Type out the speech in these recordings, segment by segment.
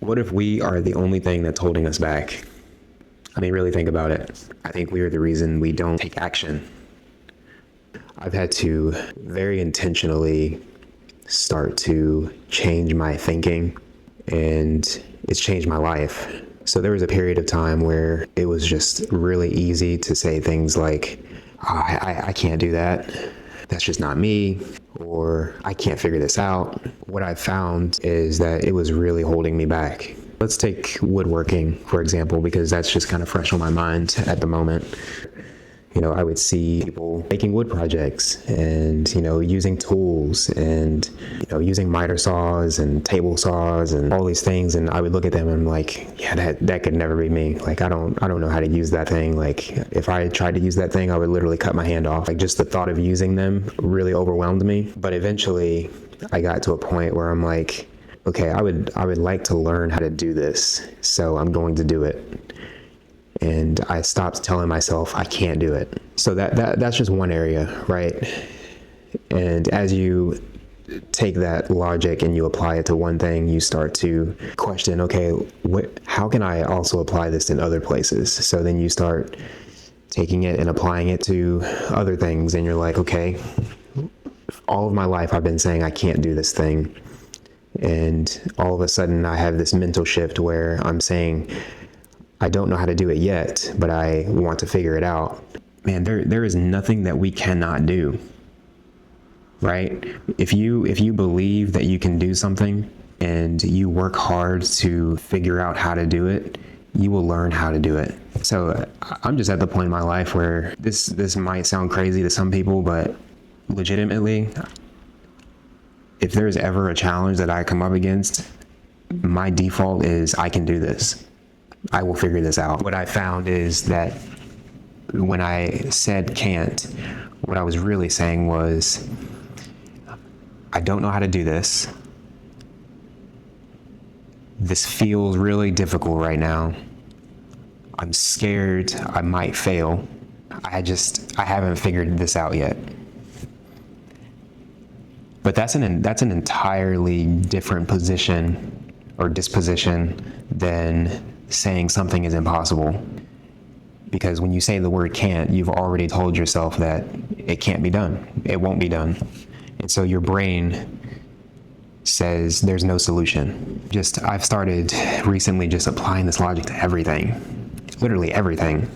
What if we are the only thing that's holding us back? I mean, really think about it. I think we are the reason we don't take action. I've had to very intentionally start to change my thinking, and it's changed my life. So there was a period of time where it was just really easy to say things like, oh, I can't do that. That's just not me. Or I can't figure this out. What I found is that it was really holding me back. Let's take woodworking, for example, because that's just kind of fresh on my mind at the moment. I would see people making wood projects and, using tools and, using miter saws and table saws and all these things. And I would look at them and I'm like, yeah, that could never be me. Like, I don't know how to use that thing. Like, if I tried to use that thing, I would literally cut my hand off. Like, just the thought of using them really overwhelmed me. But eventually I got to a point where I'm like, okay, I would like to learn how to do this. So I'm going to do it. And I stopped telling myself I can't do it. So that's just one area, right? And as you take that logic and you apply it to one thing, you start to question, okay, how can I also apply this in other places? So then you start taking it and applying it to other things, and you're like, okay, all of my life I've been saying I can't do this thing. And all of a sudden I have this mental shift where I'm saying, I don't know how to do it yet, but I want to figure it out. Man, there is nothing that we cannot do, right? If you believe that you can do something and you work hard to figure out how to do it, you will learn how to do it. So I'm just at the point in my life where this might sound crazy to some people, but legitimately, if there's ever a challenge that I come up against, my default is I can do this. I will figure this out. What I found is that when I said can't, what I was really saying was, I don't know how to do this. This feels really difficult right now. I'm scared I might fail. I haven't figured this out yet. But that's an entirely different position or disposition than saying something is impossible. Because when you say the word can't, you've already told yourself that it can't be done. It won't be done. And so your brain says there's no solution. I've started recently just applying this logic to everything, literally everything.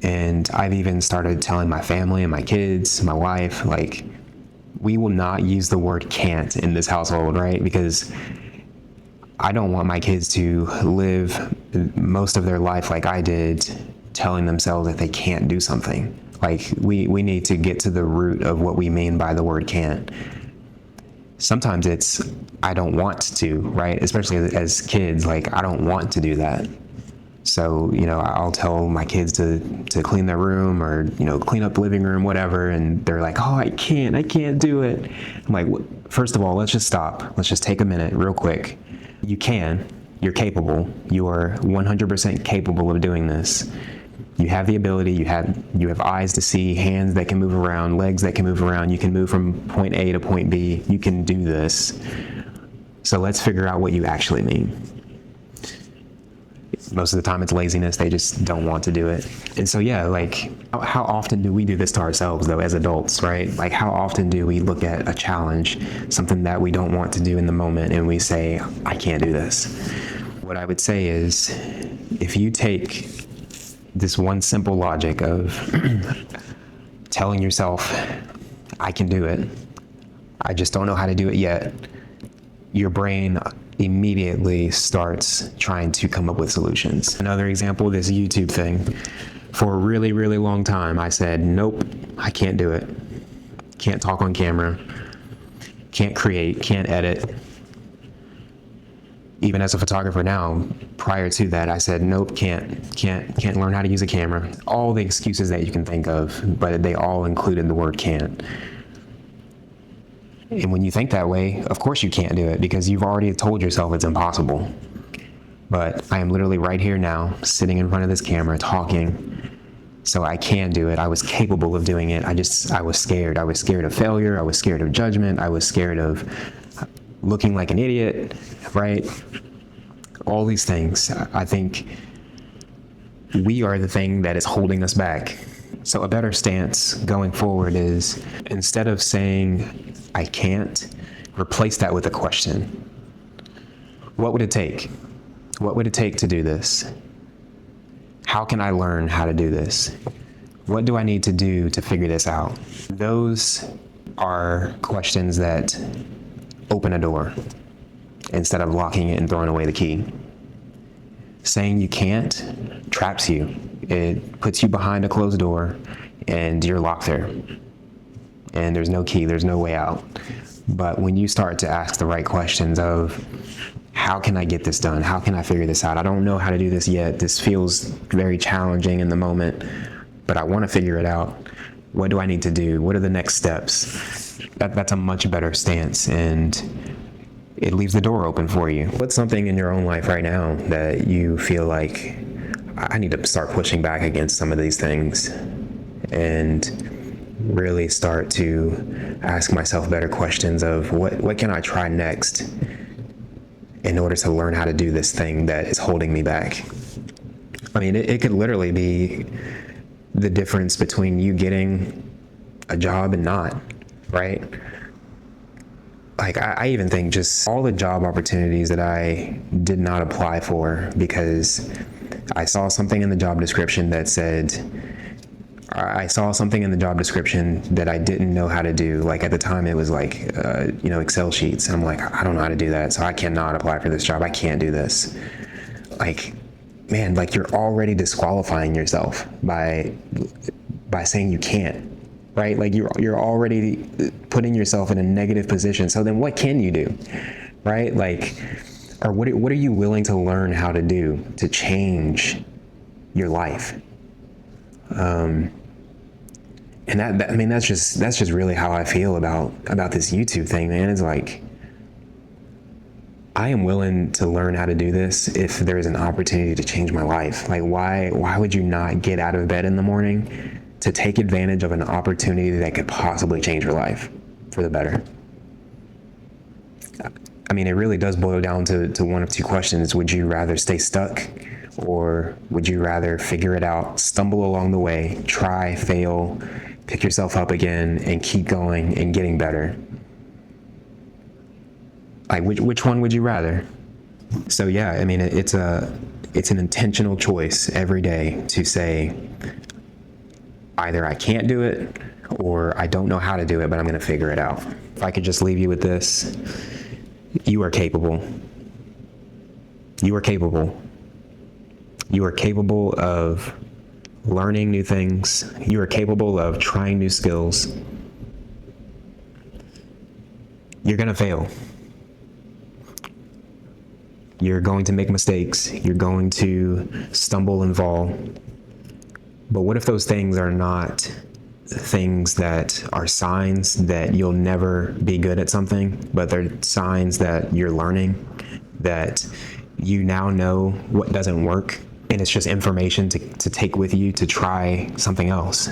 And I've even started telling my family and my kids, my wife, like, we will not use the word can't in this household, right? Because I don't want my kids to live most of their life like I did, telling themselves that they can't do something. Like, we need to get to the root of what we mean by the word can't. Sometimes it's, I don't want to, right? Especially as kids, like, I don't want to do that. So, I'll tell my kids to clean their room or, clean up the living room, whatever. And they're like, oh, I can't do it. I'm like, first of all, let's just stop. Let's just take a minute real quick. You're capable. You are 100% capable of doing this. You have the ability, you have eyes to see, hands that can move around, legs that can move around. You can move from point A to point B. You can do this. So let's figure out what you actually mean. Most of the time it's laziness. They just don't want to do it. And so, yeah, like, how often do we do this to ourselves, though, as adults, right? Like, how often do we look at a challenge, something that we don't want to do in the moment, and we say, I can't do this? What I would say is, if you take this one simple logic of telling yourself, I can do it, I just don't know how to do it yet, your brain immediately starts trying to come up with solutions. Another example, this YouTube thing. For a really, really long time, I said, nope, I can't do it. Can't talk on camera. Can't create, can't edit. Even as a photographer now, prior to that, I said, nope, can't learn how to use a camera. All the excuses that you can think of, but they all included the word can't. And when you think that way, of course you can't do it because you've already told yourself it's impossible. But I am literally right here now, sitting in front of this camera, talking. So I can do it. I was capable of doing it. I was scared. I was scared of failure. I was scared of judgment. I was scared of looking like an idiot, right? All these things. I think we are the thing that is holding us back. So a better stance going forward is, instead of saying, I can't, replace that with a question. What would it take? What would it take to do this? How can I learn how to do this? What do I need to do to figure this out? Those are questions that open a door instead of locking it and throwing away the key. Saying you can't traps you. It puts you behind a closed door and you're locked there. And there's no key, there's no way out. But when you start to ask the right questions of, how can I get this done? How can I figure this out? I don't know how to do this yet. This feels very challenging in the moment, but I want to figure it out. What do I need to do? What are the next steps? That's a much better stance, and it leaves the door open for you. What's something in your own life right now that you feel like, I need to start pushing back against some of these things and really start to ask myself better questions of what can I try next in order to learn how to do this thing that is holding me back? I mean, it could literally be the difference between you getting a job and not, right? Like, I even think just all the job opportunities that I did not apply for because I saw something in the job description that I didn't know how to do. Like, at the time it was like, Excel sheets. And I'm like, I don't know how to do that. So I cannot apply for this job. I can't do this. Like, man, like, you're already disqualifying yourself by saying you can't, right? Like, you're already putting yourself in a negative position. So then what can you do, right? Like, or what are you willing to learn how to do to change your life? And that's just really how I feel about this YouTube thing, man. It's like, I am willing to learn how to do this if there is an opportunity to change my life. Like, why would you not get out of bed in the morning to take advantage of an opportunity that could possibly change your life for the better? I mean, it really does boil down to one of two questions. Would you rather stay stuck, or would you rather figure it out, stumble along the way, try, fail, pick yourself up again, and keep going and getting better? Like, which one would you rather? So yeah, I mean, it's an intentional choice every day to say, either I can't do it or I don't know how to do it, but I'm going to figure it out. If I could just leave you with this, you are capable. You are capable. You are capable of learning new things. You are capable of trying new skills. You're going to fail. You're going to make mistakes. You're going to stumble and fall. But what if those things are not things that are signs that you'll never be good at something, but they're signs that you're learning, that you now know what doesn't work, and it's just information to take with you to try something else,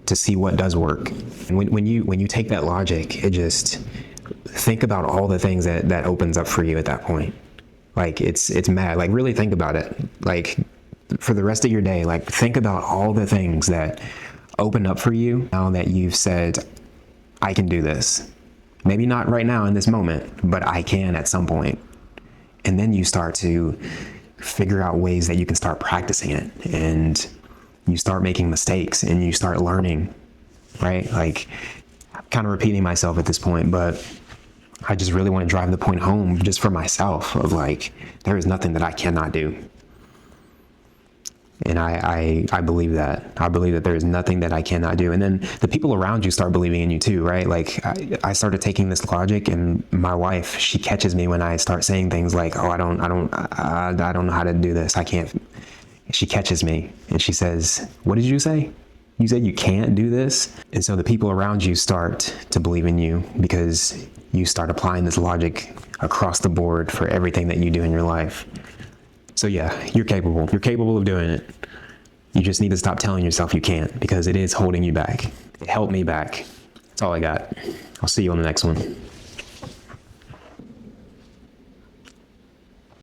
to see what does work. And when you take that logic, it just, think about all the things that opens up for you at that point. Like, it's mad. Like, really think about it. Like, for the rest of your day, like, think about all the things that open up for you now that you've said, I can do this. Maybe not right now in this moment, but I can at some point. And then you start to figure out ways that you can start practicing it, and you start making mistakes and you start learning, right? Like, I'm kind of repeating myself at this point, but I just really want to drive the point home just for myself of, like, there is nothing that I cannot do. And I believe that. I believe that there is nothing that I cannot do. And then the people around you start believing in you too, right? Like, I started taking this logic, and my wife, she catches me when I start saying things like, oh, I don't know how to do this. I can't. She catches me and she says, what did you say? You said you can't do this? And so the people around you start to believe in you because you start applying this logic across the board for everything that you do in your life. So yeah, you're capable. You're capable of doing it. You just need to stop telling yourself you can't, because it is holding you back. It held me back. That's all I got. I'll see you on the next one.